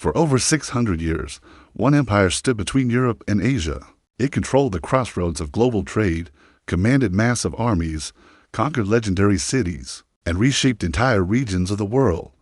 For over 600 years, one empire stood between Europe and Asia. It controlled the crossroads of global trade, commanded massive armies, conquered legendary cities, and reshaped entire regions of the world.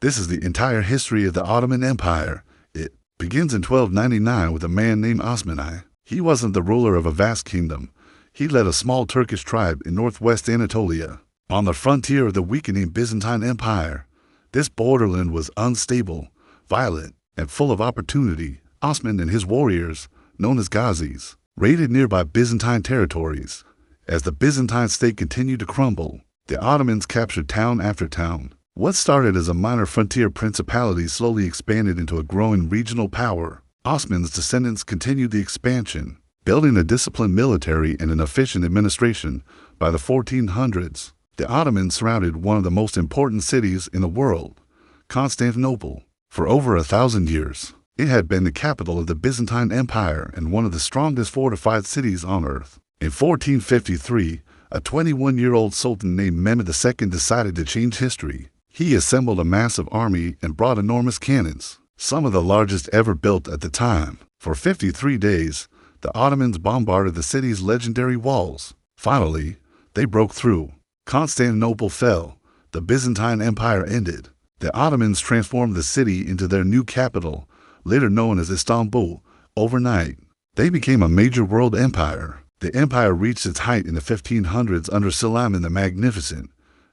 This is the entire history of the Ottoman Empire. It begins in 1299 with a man named Osman. He wasn't the ruler of a vast kingdom. He led a small Turkish tribe in northwest Anatolia, on the frontier of the weakening Byzantine Empire. This borderland was unstable, violent, and full of opportunity. Osman and his warriors, known as Ghazis, raided nearby Byzantine territories. As the Byzantine state continued to crumble, the Ottomans captured town after town. What started as a minor frontier principality slowly expanded into a growing regional power. Osman's descendants continued the expansion, building a disciplined military and an efficient administration. By the 1400s, the Ottomans surrounded one of the most important cities in the world, Constantinople. For over 1,000 years, it had been the capital of the Byzantine Empire and one of the strongest fortified cities on earth. In 1453, a 21-year-old sultan named Mehmed II decided to change history. He assembled a massive army and brought enormous cannons, some of the largest ever built at the time. For 53 days, the Ottomans bombarded the city's legendary walls. Finally, they broke through. Constantinople fell. The Byzantine Empire ended. The Ottomans transformed the city into their new capital, later known as Istanbul. Overnight, they became a major world empire. The empire reached its height in the 1500s under Suleiman the Magnificent.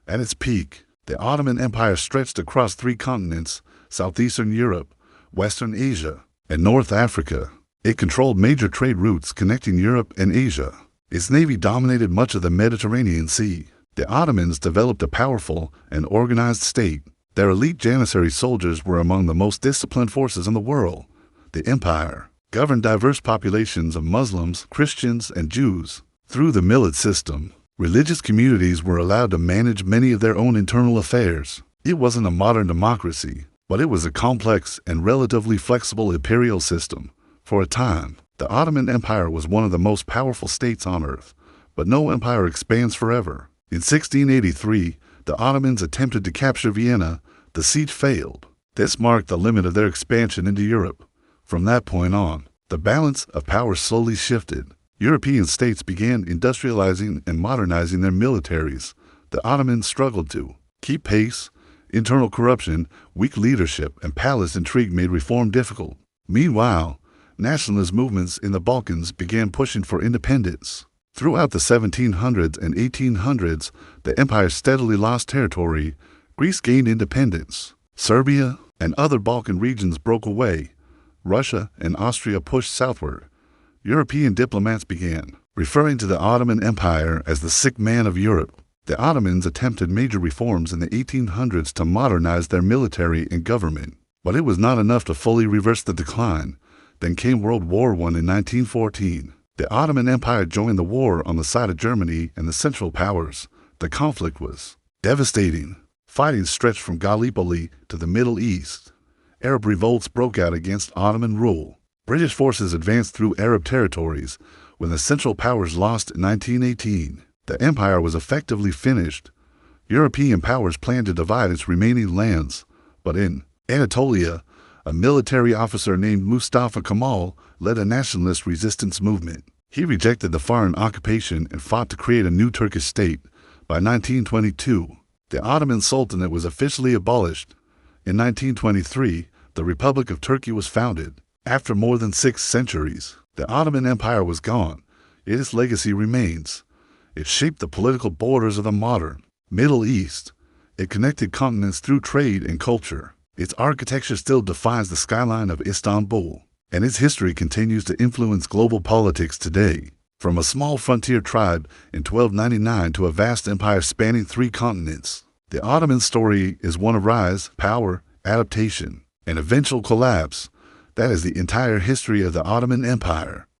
At its peak, the Ottoman Empire stretched across 3 continents: southeastern Europe, western Asia, and North Africa. It controlled major trade routes connecting Europe and Asia. Its navy dominated much of the Mediterranean Sea. The Ottomans developed a powerful and organized state. Their elite Janissary soldiers were among the most disciplined forces in the world. The empire governed diverse populations of Muslims, Christians, and Jews. Through the millet system, religious communities were allowed to manage many of their own internal affairs. It wasn't a modern democracy, but it was a complex and relatively flexible imperial system. For a time, the Ottoman Empire was one of the most powerful states on earth, but no empire expands forever. In 1683, the Ottomans attempted to capture Vienna. The siege failed. This marked the limit of their expansion into Europe. From that point on, the balance of power slowly shifted. European states began industrializing and modernizing their militaries. The Ottomans struggled to keep pace. Internal corruption, weak leadership, and palace intrigue made reform difficult. Meanwhile, nationalist movements in the Balkans began pushing for independence. Throughout the 1700s and 1800s, the empire steadily lost territory. Greece gained independence. Serbia and other Balkan regions broke away. Russia and Austria pushed southward. European diplomats began referring to the Ottoman Empire as the sick man of Europe. The Ottomans attempted major reforms in the 1800s to modernize their military and government, but it was not enough to fully reverse the decline. Then came World War I in 1914. The Ottoman Empire joined the war on the side of Germany and the Central Powers. The conflict was devastating. Fighting stretched from Gallipoli to the Middle East. Arab revolts broke out against Ottoman rule. British forces advanced through Arab territories. When the Central Powers lost in 1918, the empire was effectively finished. European powers planned to divide its remaining lands, but in Anatolia, a military officer named Mustafa Kemal led a nationalist resistance movement. He rejected the foreign occupation and fought to create a new Turkish state. By 1922, the Ottoman Sultanate was officially abolished. In 1923, the Republic of Turkey was founded. After more than 6 centuries, the Ottoman Empire was gone. Its legacy remains. It shaped the political borders of the modern Middle East. It connected continents through trade and culture. Its architecture still defines the skyline of Istanbul, and its history continues to influence global politics today. From a small frontier tribe in 1299 to a vast empire spanning 3 continents, the Ottoman story is one of rise, power, adaptation, and eventual collapse. That is the entire history of the Ottoman Empire.